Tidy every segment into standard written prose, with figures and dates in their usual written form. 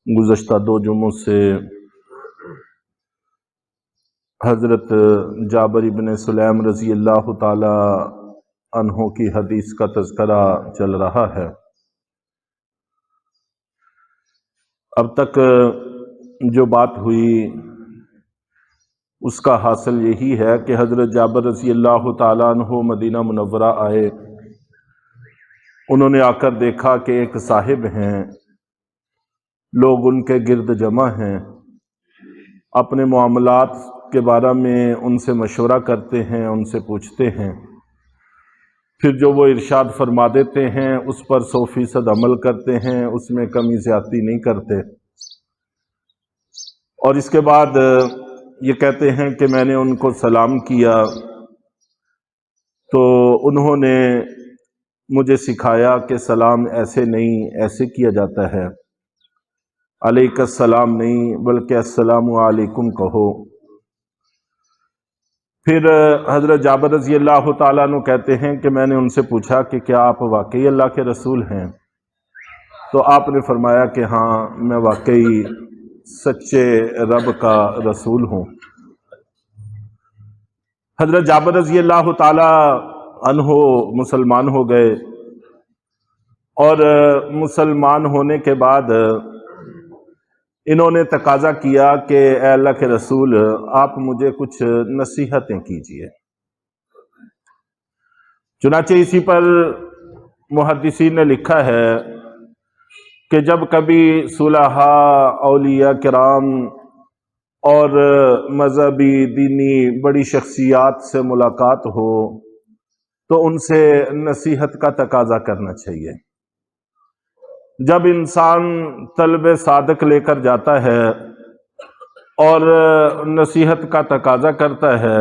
گزشتہ 2 جمعوں سے حضرت جابر بن سلیم رضی اللہ تعالی عنہ کی حدیث کا تذکرہ چل رہا ہے۔ اب تک جو بات ہوئی اس کا حاصل یہی ہے کہ حضرت جابر رضی اللہ تعالی عنہ مدینہ منورہ آئے۔ انہوں نے آ کر دیکھا کہ ایک صاحب ہیں، لوگ ان کے گرد جمع ہیں، اپنے معاملات کے بارے میں ان سے مشورہ کرتے ہیں، ان سے پوچھتے ہیں، پھر جو وہ ارشاد فرما دیتے ہیں اس پر 100% عمل کرتے ہیں، اس میں کمی زیادتی نہیں کرتے۔ اور اس کے بعد یہ کہتے ہیں کہ میں نے ان کو سلام کیا تو انہوں نے مجھے سکھایا کہ سلام ایسے نہیں، ایسے کیا جاتا ہے، علیک السلام نہیں بلکہ السلام علیکم کہو۔ پھر حضرت جابر رضی اللہ تعالیٰ عنہ کہتے ہیں کہ میں نے ان سے پوچھا کہ کیا آپ واقعی اللہ کے رسول ہیں؟ تو آپ نے فرمایا کہ ہاں، میں واقعی سچے رب کا رسول ہوں۔ حضرت جابر رضی اللہ تعالی عنہ مسلمان ہو گئے، اور مسلمان ہونے کے بعد انہوں نے تقاضا کیا کہ اے اللہ کے رسول، آپ مجھے کچھ نصیحتیں کیجیے۔ چنانچہ اسی پر محدثین نے لکھا ہے کہ جب کبھی صلحاء، اولیاء کرام اور مذہبی دینی بڑی شخصیات سے ملاقات ہو تو ان سے نصیحت کا تقاضا کرنا چاہیے۔ جب انسان طلب صادق لے کر جاتا ہے اور نصیحت کا تقاضا کرتا ہے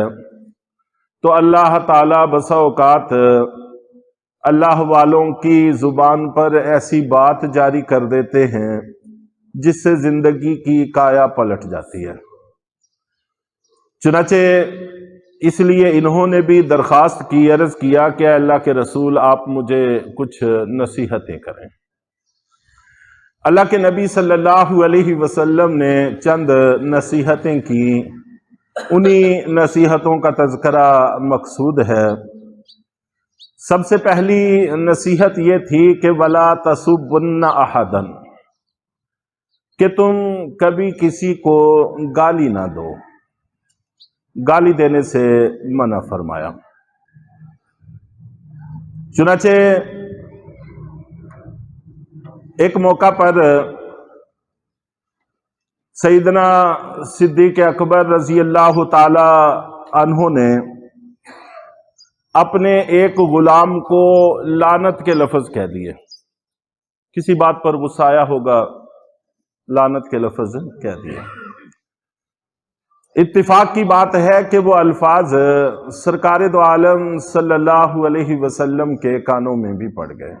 تو اللہ تعالیٰ بسا اوقات اللہ والوں کی زبان پر ایسی بات جاری کر دیتے ہیں جس سے زندگی کی کایا پلٹ جاتی ہے۔ چنانچہ اس لیے انہوں نے بھی درخواست کی، عرض کیا کہ اے اللہ کے رسول، آپ مجھے کچھ نصیحتیں کریں۔ اللہ کے نبی صلی اللہ علیہ وسلم نے چند نصیحتیں کی، انہی نصیحتوں کا تذکرہ مقصود ہے۔ سب سے پہلی نصیحت یہ تھی کہ وَلَا تَسُبُّنَّ أَحَدًا، کہ تم کبھی کسی کو گالی نہ دو، گالی دینے سے منع فرمایا۔ چنانچہ ایک موقع پر سیدنا صدیق اکبر رضی اللہ تعالی عنہ نے اپنے ایک غلام کو لعنت کے لفظ کہہ دیے، کسی بات پر غصہ آیا ہوگا، لعنت کے لفظ کہہ دیے۔ اتفاق کی بات ہے کہ وہ الفاظ سرکار دو عالم صلی اللہ علیہ وسلم کے کانوں میں بھی پڑ گئے،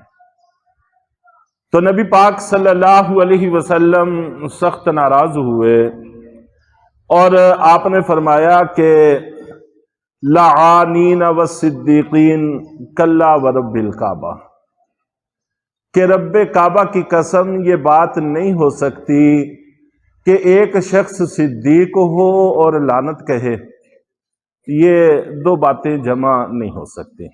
تو نبی پاک صلی اللہ علیہ وسلم سخت ناراض ہوئے اور آپ نے فرمایا کہ لعانین والصدیقین کلا ورب الکعبہ، کہ رب کعبہ کی قسم یہ بات نہیں ہو سکتی کہ ایک شخص صدیق ہو اور لعنت کہے، یہ دو باتیں جمع نہیں ہو سکتی۔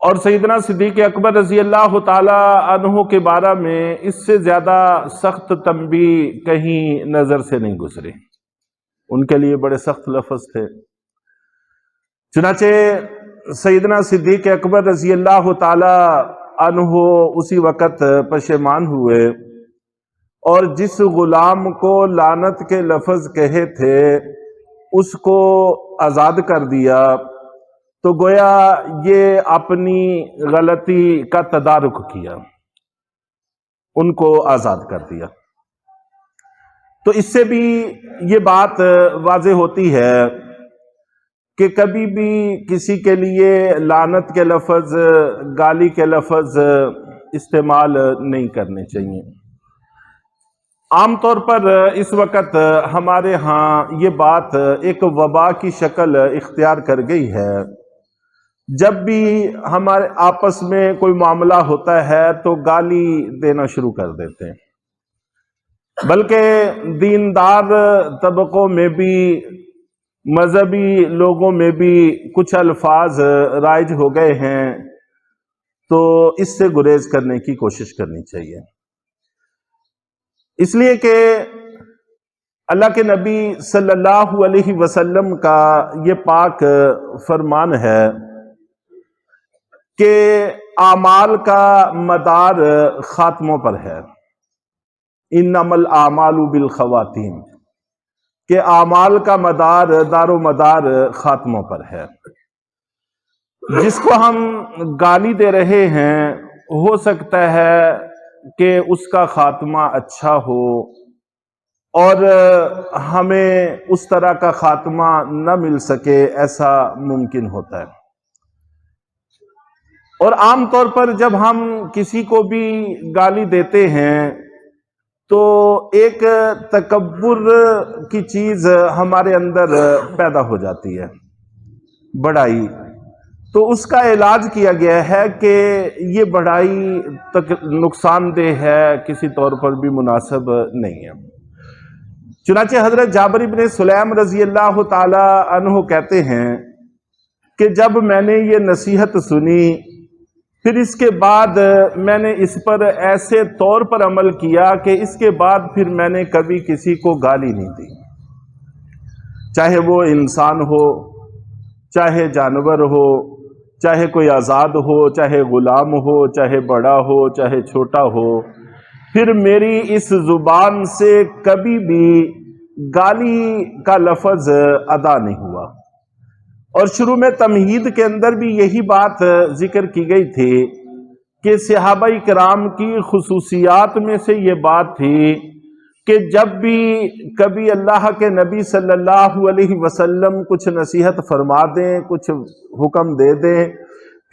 اور سیدنا صدیق اکبر رضی اللہ تعالی عنہ کے بارے میں اس سے زیادہ سخت تنبیہ کہیں نظر سے نہیں گزری، ان کے لیے بڑے سخت لفظ تھے۔ چنانچہ سیدنا صدیق اکبر رضی اللہ تعالی عنہ اسی وقت پشیمان ہوئے اور جس غلام کو لعنت کے لفظ کہے تھے اس کو آزاد کر دیا، تو گویا یہ اپنی غلطی کا تدارک کیا، ان کو آزاد کر دیا۔ تو اس سے بھی یہ بات واضح ہوتی ہے کہ کبھی بھی کسی کے لیے لعنت کے لفظ، گالی کے لفظ استعمال نہیں کرنے چاہیے۔ عام طور پر اس وقت ہمارے ہاں یہ بات ایک وبا کی شکل اختیار کر گئی ہے۔ جب بھی ہمارے آپس میں کوئی معاملہ ہوتا ہے تو گالی دینا شروع کر دیتے ہیں۔ بلکہ دیندار طبقوں میں بھی، مذہبی لوگوں میں بھی کچھ الفاظ رائج ہو گئے ہیں، تو اس سے گریز کرنے کی کوشش کرنی چاہیے۔ اس لیے کہ اللہ کے نبی صلی اللہ علیہ وسلم کا یہ پاک فرمان ہے کہ اعمال کا مدار خاتموں پر ہے، انما الاعمال بالخواتیم، کہ اعمال کا مدار، دار و مدار خاتموں پر ہے۔ جس کو ہم گالی دے رہے ہیں ہو سکتا ہے کہ اس کا خاتمہ اچھا ہو اور ہمیں اس طرح کا خاتمہ نہ مل سکے، ایسا ممکن ہوتا ہے۔ اور عام طور پر جب ہم کسی کو بھی گالی دیتے ہیں تو ایک تکبر کی چیز ہمارے اندر پیدا ہو جاتی ہے، بڑائی۔ تو اس کا علاج کیا گیا ہے کہ یہ بڑائی نقصان دہ ہے، کسی طور پر بھی مناسب نہیں ہے۔ چنانچہ حضرت جابر بن سلیم رضی اللہ تعالی عنہ کہتے ہیں کہ جب میں نے یہ نصیحت سنی، پھر اس کے بعد میں نے اس پر ایسے طور پر عمل کیا کہ اس کے بعد پھر میں نے کبھی کسی کو گالی نہیں دی، چاہے وہ انسان ہو، چاہے جانور ہو، چاہے کوئی آزاد ہو، چاہے غلام ہو، چاہے بڑا ہو، چاہے چھوٹا ہو۔ پھر میری اس زبان سے کبھی بھی گالی کا لفظ ادا نہیں ہوا۔ اور شروع میں تمہید کے اندر بھی یہی بات ذکر کی گئی تھی کہ صحابہ کرام کی خصوصیات میں سے یہ بات تھی کہ جب بھی کبھی اللہ کے نبی صلی اللہ علیہ وسلم کچھ نصیحت فرما دیں، کچھ حکم دے دیں،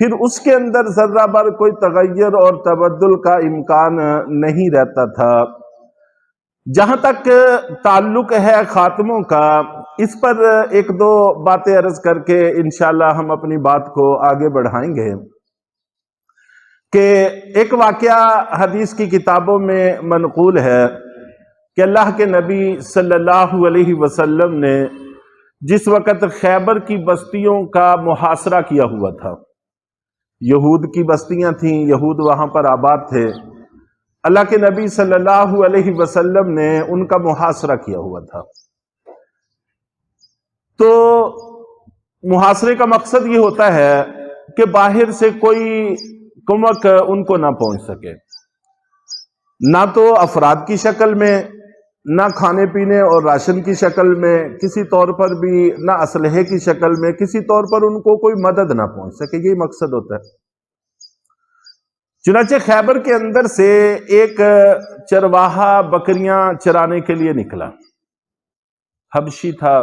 پھر اس کے اندر ذرہ بر کوئی تغیر اور تبدل کا امکان نہیں رہتا تھا۔ جہاں تک تعلق ہے خاتموں کا، اس پر ایک دو باتیں عرض کر کے انشاءاللہ ہم اپنی بات کو آگے بڑھائیں گے کہ ایک واقعہ حدیث کی کتابوں میں منقول ہے کہ اللہ کے نبی صلی اللہ علیہ وسلم نے جس وقت خیبر کی بستیوں کا محاصرہ کیا ہوا تھا، یہود کی بستیاں تھیں، یہود وہاں پر آباد تھے، اللہ کے نبی صلی اللہ علیہ وسلم نے ان کا محاصرہ کیا ہوا تھا۔ تو محاصرے کا مقصد یہ ہوتا ہے کہ باہر سے کوئی کمک ان کو نہ پہنچ سکے، نہ تو افراد کی شکل میں، نہ کھانے پینے اور راشن کی شکل میں، کسی طور پر بھی نہ اسلحے کی شکل میں، کسی طور پر ان کو کوئی مدد نہ پہنچ سکے، یہی مقصد ہوتا ہے۔ چنانچہ خیبر کے اندر سے ایک چرواہا بکریاں چرانے کے لیے نکلا، حبشی تھا،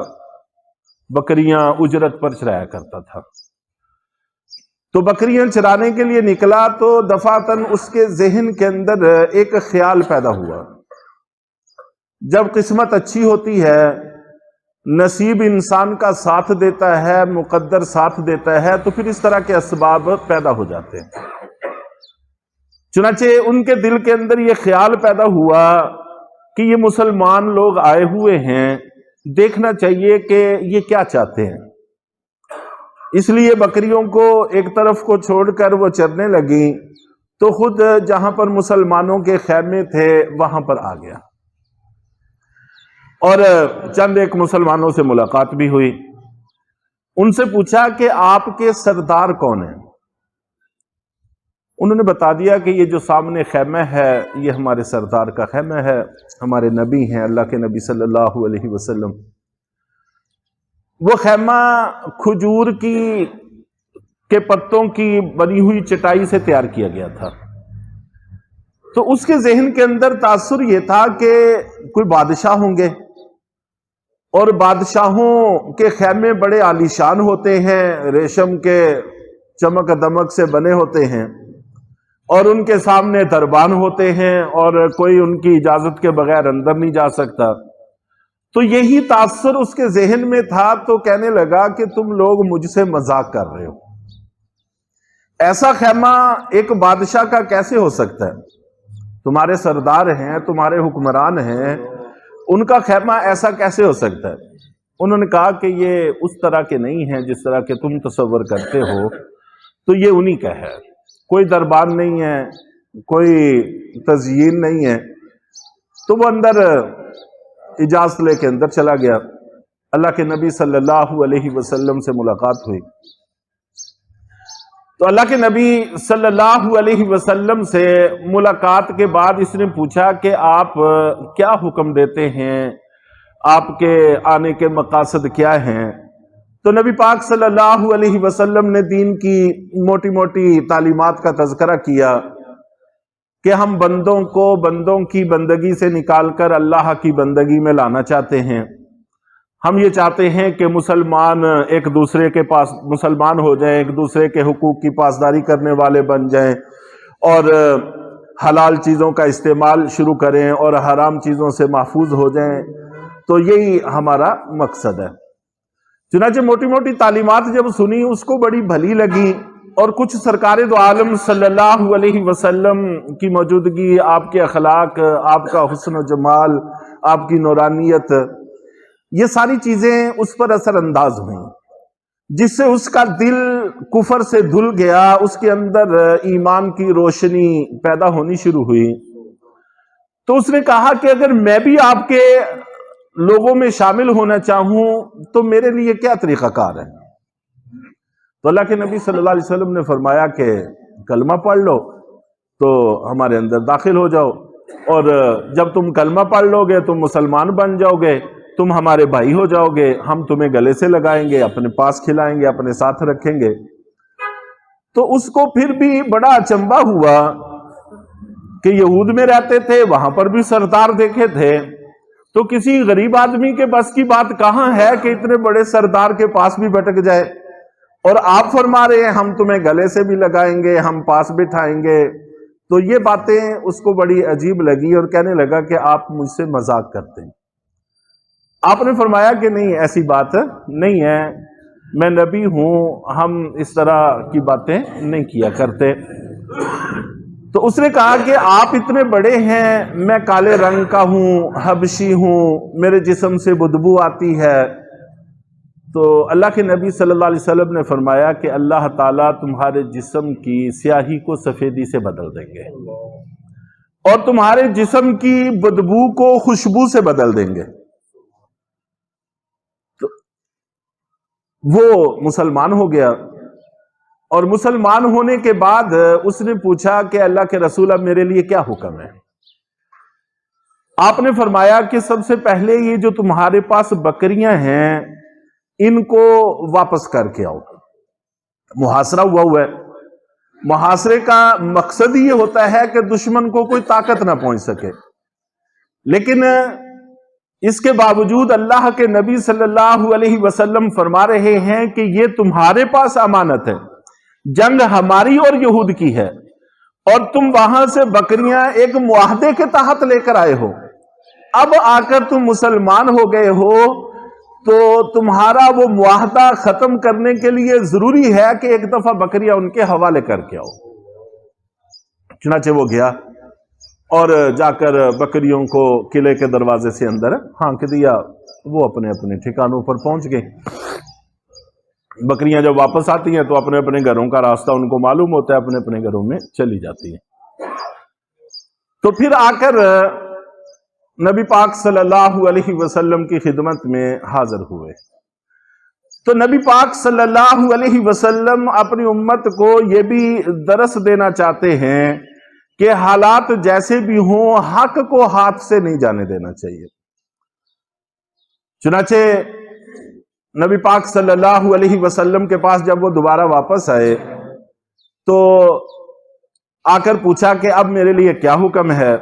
بکریاں اجرت پر چرایا کرتا تھا۔ تو بکریاں چرانے کے لیے نکلا تو دفعتاً اس کے ذہن کے اندر ایک خیال پیدا ہوا۔ جب قسمت اچھی ہوتی ہے، نصیب انسان کا ساتھ دیتا ہے، مقدر ساتھ دیتا ہے، تو پھر اس طرح کے اسباب پیدا ہو جاتے ہیں۔ چنانچہ ان کے دل کے اندر یہ خیال پیدا ہوا کہ یہ مسلمان لوگ آئے ہوئے ہیں، دیکھنا چاہیے کہ یہ کیا چاہتے ہیں۔ اس لیے بکریوں کو ایک طرف کو چھوڑ کر وہ چرنے لگی، تو خود جہاں پر مسلمانوں کے خیمے تھے وہاں پر آ گیا اور چند ایک مسلمانوں سے ملاقات بھی ہوئی۔ ان سے پوچھا کہ آپ کے سردار کون ہیں؟ انہوں نے بتا دیا کہ یہ جو سامنے خیمہ ہے یہ ہمارے سردار کا خیمہ ہے، ہمارے نبی ہیں، اللہ کے نبی صلی اللہ علیہ وسلم۔ وہ خیمہ کھجور کے پتوں کی بنی ہوئی چٹائی سے تیار کیا گیا تھا۔ تو اس کے ذہن کے اندر تاثر یہ تھا کہ کوئی بادشاہ ہوں گے، اور بادشاہوں کے خیمے بڑے عالیشان ہوتے ہیں، ریشم کے چمک دمک سے بنے ہوتے ہیں، اور ان کے سامنے دربان ہوتے ہیں اور کوئی ان کی اجازت کے بغیر اندر نہیں جا سکتا۔ تو یہی تاثر اس کے ذہن میں تھا، تو کہنے لگا کہ تم لوگ مجھ سے مذاق کر رہے ہو، ایسا خیمہ ایک بادشاہ کا کیسے ہو سکتا ہے؟ تمہارے سردار ہیں، تمہارے حکمران ہیں، ان کا خیمہ ایسا کیسے ہو سکتا ہے؟ انہوں نے کہا کہ یہ اس طرح کے نہیں ہیں جس طرح کہ تم تصور کرتے ہو، تو یہ انہی کا ہے، کوئی دربان نہیں ہے، کوئی تزئین نہیں ہے۔ تو وہ اندر اجازت لے کے اندر چلا گیا۔ اللہ کے نبی صلی اللہ علیہ وسلم سے ملاقات ہوئی تو اللہ کے نبی صلی اللہ علیہ وسلم سے ملاقات کے بعد اس نے پوچھا کہ آپ کیا حکم دیتے ہیں، آپ کے آنے کے مقاصد کیا ہیں؟ تو نبی پاک صلی اللہ علیہ وسلم نے دین کی موٹی موٹی تعلیمات کا تذکرہ کیا کہ ہم بندوں کو بندوں کی بندگی سے نکال کر اللہ کی بندگی میں لانا چاہتے ہیں۔ ہم یہ چاہتے ہیں کہ مسلمان ایک دوسرے کے پاس مسلمان ہو جائیں، ایک دوسرے کے حقوق کی پاسداری کرنے والے بن جائیں، اور حلال چیزوں کا استعمال شروع کریں اور حرام چیزوں سے محفوظ ہو جائیں۔ تو یہی ہمارا مقصد ہے۔ چنانچہ موٹی موٹی تعلیمات جب سنی اس کو بڑی بھلی لگی، اور کچھ سرکار دو عالم صلی اللہ علیہ وسلم کی موجودگی، آپ کے اخلاق، آپ کا حسن و جمال، آپ کی نورانیت، یہ ساری چیزیں اس پر اثر انداز ہوئیں، جس سے اس کا دل کفر سے دھل گیا، اس کے اندر ایمان کی روشنی پیدا ہونی شروع ہوئی۔ تو اس نے کہا کہ اگر میں بھی آپ کے لوگوں میں شامل ہونا چاہوں تو میرے لیے کیا طریقہ کار ہے؟ تو اللہ کے نبی صلی اللہ علیہ وسلم نے فرمایا کہ کلمہ پڑھ لو تو ہمارے اندر داخل ہو جاؤ، اور جب تم کلمہ پڑھ لو گے تم مسلمان بن جاؤ گے، تم ہمارے بھائی ہو جاؤ گے، ہم تمہیں گلے سے لگائیں گے، اپنے پاس کھلائیں گے، اپنے ساتھ رکھیں گے۔ تو اس کو پھر بھی بڑا اچنبھا ہوا کہ یہود میں رہتے تھے، وہاں پر بھی سردار دیکھے تھے، تو کسی غریب آدمی کے بس کی بات کہاں ہے کہ اتنے بڑے سردار کے پاس بھی بھٹک جائے، اور آپ فرما رہے ہیں ہم تمہیں گلے سے بھی لگائیں گے، ہم پاس بٹھائیں گے۔ تو یہ باتیں اس کو بڑی عجیب لگی اور کہنے لگا کہ آپ مجھ سے مذاق کرتے ہیں۔ آپ نے فرمایا کہ نہیں، ایسی بات نہیں ہے، میں نبی ہوں، ہم اس طرح کی باتیں نہیں کیا کرتے۔ تو اس نے کہا کہ آپ اتنے بڑے ہیں، میں کالے رنگ کا ہوں، حبشی ہوں، میرے جسم سے بدبو آتی ہے۔ تو اللہ کے نبی صلی اللہ علیہ وسلم نے فرمایا کہ اللہ تعالیٰ تمہارے جسم کی سیاہی کو سفیدی سے بدل دیں گے، اور تمہارے جسم کی بدبو کو خوشبو سے بدل دیں گے۔ تو وہ مسلمان ہو گیا، اور مسلمان ہونے کے بعد اس نے پوچھا کہ اللہ کے رسول اب میرے لیے کیا حکم ہے؟ آپ نے فرمایا کہ سب سے پہلے یہ جو تمہارے پاس بکریاں ہیں ان کو واپس کر کے آؤ۔ محاصرہ ہوا ہے، محاصرے کا مقصد یہ ہوتا ہے کہ دشمن کو کوئی طاقت نہ پہنچ سکے، لیکن اس کے باوجود اللہ کے نبی صلی اللہ علیہ وسلم فرما رہے ہیں کہ یہ تمہارے پاس امانت ہے، جنگ ہماری اور یہود کی ہے، اور تم وہاں سے بکریاں ایک معاہدے کے تحت لے کر آئے ہو، اب آ کر تم مسلمان ہو گئے ہو تو تمہارا وہ معاہدہ ختم کرنے کے لیے ضروری ہے کہ ایک دفعہ بکریاں ان کے حوالے کر کے آؤ۔ چنانچہ وہ گیا اور جا کر بکریوں کو قلعے کے دروازے سے اندر ہانک دیا، وہ اپنے اپنے ٹھکانوں پر پہنچ گئے۔ بکریاں جب واپس آتی ہیں تو اپنے اپنے گھروں کا راستہ ان کو معلوم ہوتا ہے، اپنے اپنے گھروں میں چلی جاتی ہیں۔ تو پھر آ کر نبی پاک صلی اللہ علیہ وسلم کی خدمت میں حاضر ہوئے۔ تو نبی پاک صلی اللہ علیہ وسلم اپنی امت کو یہ بھی درس دینا چاہتے ہیں کہ حالات جیسے بھی ہوں حق کو ہاتھ سے نہیں جانے دینا چاہیے۔ چنانچہ نبی پاک صلی اللہ علیہ وسلم کے پاس جب وہ دوبارہ واپس آئے تو آ کر پوچھا کہ اب میرے لیے کیا حکم ہے؟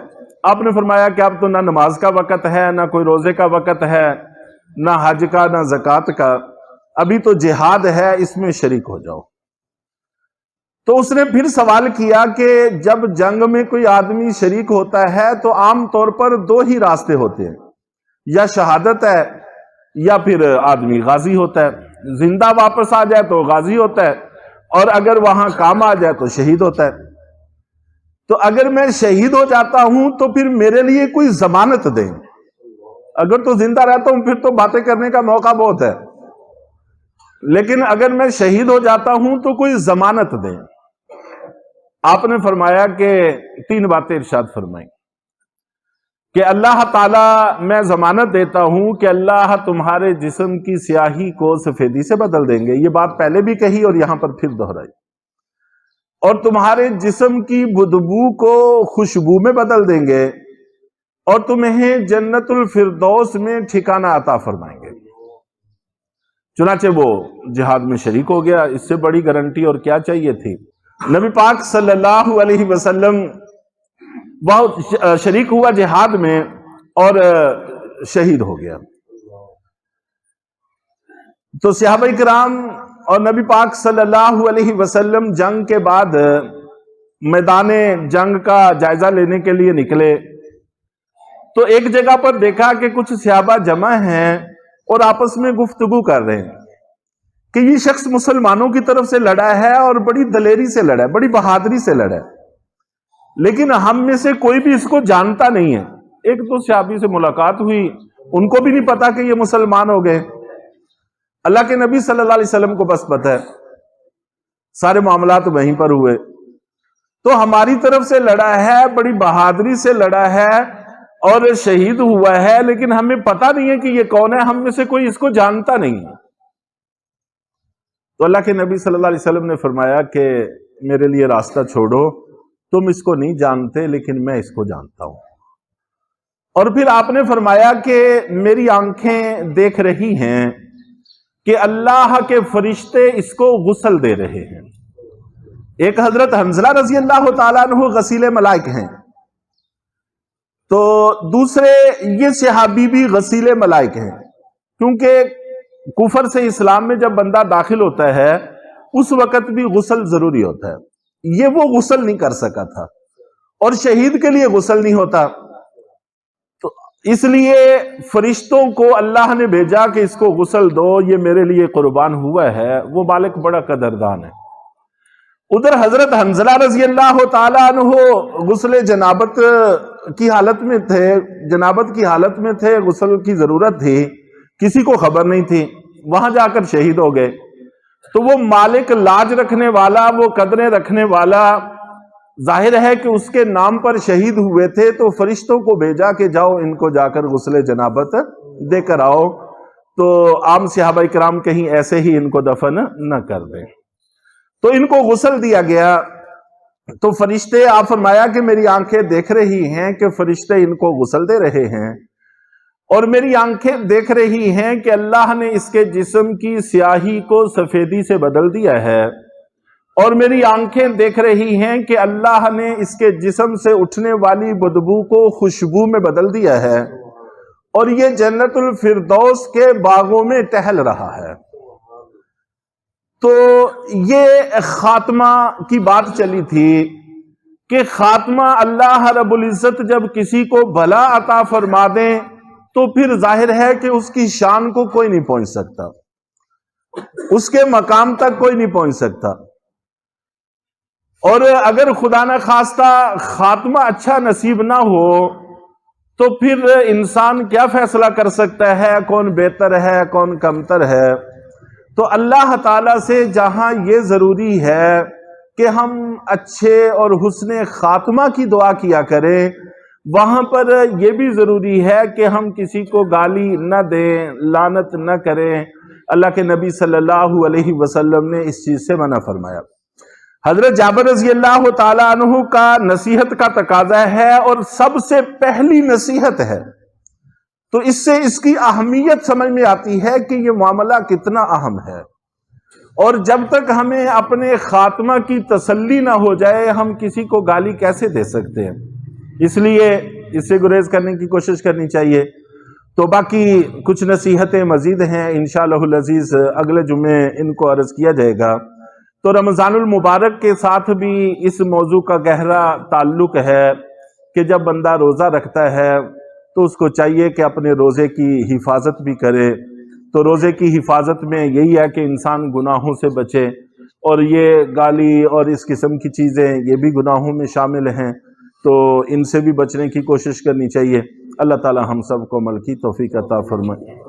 آپ نے فرمایا کہ اب تو نہ نماز کا وقت ہے، نہ کوئی روزے کا وقت ہے، نہ حج کا، نہ زکوٰۃ کا، ابھی تو جہاد ہے، اس میں شریک ہو جاؤ۔ تو اس نے پھر سوال کیا کہ جب جنگ میں کوئی آدمی شریک ہوتا ہے تو عام طور پر دو ہی راستے ہوتے ہیں، یا شہادت ہے یا پھر آدمی غازی ہوتا ہے۔ زندہ واپس آ جائے تو غازی ہوتا ہے، اور اگر وہاں کام آ جائے تو شہید ہوتا ہے۔ تو اگر میں شہید ہو جاتا ہوں تو پھر میرے لیے کوئی ضمانت دیں. اگر تو زندہ رہتا ہوں پھر تو باتیں کرنے کا موقع بہت ہے، لیکن اگر میں شہید ہو جاتا ہوں تو کوئی ضمانت دیں. آپ نے فرمایا کہ 3 باتیں ارشاد فرمائیں کہ اللہ تعالیٰ میں ضمانت دیتا ہوں کہ اللہ تمہارے جسم کی سیاہی کو سفیدی سے بدل دیں گے. یہ بات پہلے بھی کہی اور یہاں پر پھر دہرائی. اور تمہارے جسم کی بدبو کو خوشبو میں بدل دیں گے اور تمہیں جنت الفردوس میں ٹھکانہ عطا فرمائیں گے. چنانچہ وہ جہاد میں شریک ہو گیا. اس سے بڑی گارنٹی اور کیا چاہیے تھی. نبی پاک صلی اللہ علیہ وسلم وہ شریک ہوا جہاد میں اور شہید ہو گیا. تو صحابہ کرام اور نبی پاک صلی اللہ علیہ وسلم جنگ کے بعد میدان جنگ کا جائزہ لینے کے لیے نکلے تو ایک جگہ پر دیکھا کہ کچھ صحابہ جمع ہیں اور آپس میں گفتگو کر رہے ہیں کہ یہ شخص مسلمانوں کی طرف سے لڑا ہے اور بڑی دلیری سے لڑا ہے، بڑی بہادری سے لڑا ہے، لیکن ہم میں سے کوئی بھی اس کو جانتا نہیں ہے. ایک تو صحابی سے ملاقات ہوئی، ان کو بھی نہیں پتا کہ یہ مسلمان ہو گئے. اللہ کے نبی صلی اللہ علیہ وسلم کو بس پتہ ہے، سارے معاملات وہیں پر ہوئے. تو ہماری طرف سے لڑا ہے، بڑی بہادری سے لڑا ہے اور شہید ہوا ہے، لیکن ہمیں پتا نہیں ہے کہ یہ کون ہے، ہم میں سے کوئی اس کو جانتا نہیں ہے. تو اللہ کے نبی صلی اللہ علیہ وسلم نے فرمایا کہ میرے لیے راستہ چھوڑو، تم اس کو نہیں جانتے لیکن میں اس کو جانتا ہوں. اور پھر آپ نے فرمایا کہ میری آنکھیں دیکھ رہی ہیں کہ اللہ کے فرشتے اس کو غسل دے رہے ہیں. ایک حضرت حنظلہ رضی اللہ تعالیٰ عنہ غسیل ملائک ہیں، تو دوسرے یہ صحابی بھی غسیل ملائک ہیں، کیونکہ کفر سے اسلام میں جب بندہ داخل ہوتا ہے اس وقت بھی غسل ضروری ہوتا ہے. یہ وہ غسل نہیں کر سکا تھا اور شہید کے لیے غسل نہیں ہوتا، تو اس لیے فرشتوں کو اللہ نے بھیجا کہ اس کو غسل دو، یہ میرے لیے قربان ہوا ہے. وہ مالک بڑا قدردان ہے. ادھر حضرت حنظلہ رضی اللہ تعالیٰ عنہ غسل جنابت کی حالت میں تھے، جنابت کی حالت میں تھے، غسل کی ضرورت تھی، کسی کو خبر نہیں تھی، وہاں جا کر شہید ہو گئے. تو وہ مالک لاج رکھنے والا، وہ قدریں رکھنے والا، ظاہر ہے کہ اس کے نام پر شہید ہوئے تھے، تو فرشتوں کو بھیجا کہ جاؤ ان کو جا کر غسل جنابت دے کر آؤ. تو عام صحابہ کرام کہیں ایسے ہی ان کو دفن نہ کر دیں. تو ان کو غسل دیا گیا. تو فرشتے، آپ فرمایا کہ میری آنکھیں دیکھ رہی ہیں کہ فرشتے ان کو غسل دے رہے ہیں، اور میری آنکھیں دیکھ رہی ہیں کہ اللہ نے اس کے جسم کی سیاہی کو سفیدی سے بدل دیا ہے، اور میری آنکھیں دیکھ رہی ہیں کہ اللہ نے اس کے جسم سے اٹھنے والی بدبو کو خوشبو میں بدل دیا ہے، اور یہ جنت الفردوس کے باغوں میں ٹہل رہا ہے. تو یہ خاتمہ کی بات چلی تھی کہ خاتمہ اللہ رب العزت جب کسی کو بھلا عطا فرما دیں تو پھر ظاہر ہے کہ اس کی شان کو کوئی نہیں پہنچ سکتا، اس کے مقام تک کوئی نہیں پہنچ سکتا. اور اگر خدا نہ خواستہ خاتمہ اچھا نصیب نہ ہو تو پھر انسان کیا فیصلہ کر سکتا ہے کون بہتر ہے کون کمتر ہے. تو اللہ تعالیٰ سے جہاں یہ ضروری ہے کہ ہم اچھے اور حسن خاتمہ کی دعا کیا کریں، وہاں پر یہ بھی ضروری ہے کہ ہم کسی کو گالی نہ دیں، لعنت نہ کریں. اللہ کے نبی صلی اللہ علیہ وسلم نے اس چیز سے منع فرمایا. حضرت جابر رضی اللہ تعالیٰ عنہ کا نصیحت کا تقاضا ہے اور سب سے پہلی نصیحت ہے، تو اس سے اس کی اہمیت سمجھ میں آتی ہے کہ یہ معاملہ کتنا اہم ہے. اور جب تک ہمیں اپنے خاتمہ کی تسلی نہ ہو جائے ہم کسی کو گالی کیسے دے سکتے ہیں. اس لیے اس سے گریز کرنے کی کوشش کرنی چاہیے. تو باقی کچھ نصیحتیں مزید ہیں انشاءاللہ العزیز اگلے جمعے ان کو عرض کیا جائے گا. تو رمضان المبارک کے ساتھ بھی اس موضوع کا گہرا تعلق ہے کہ جب بندہ روزہ رکھتا ہے تو اس کو چاہیے کہ اپنے روزے کی حفاظت بھی کرے. تو روزے کی حفاظت میں یہی ہے کہ انسان گناہوں سے بچے اور یہ گالی اور اس قسم کی چیزیں یہ بھی گناہوں میں شامل ہیں، تو ان سے بھی بچنے کی کوشش کرنی چاہیے۔ اللہ تعالی ہم سب کو عمل کی توفیق عطا فرمائے۔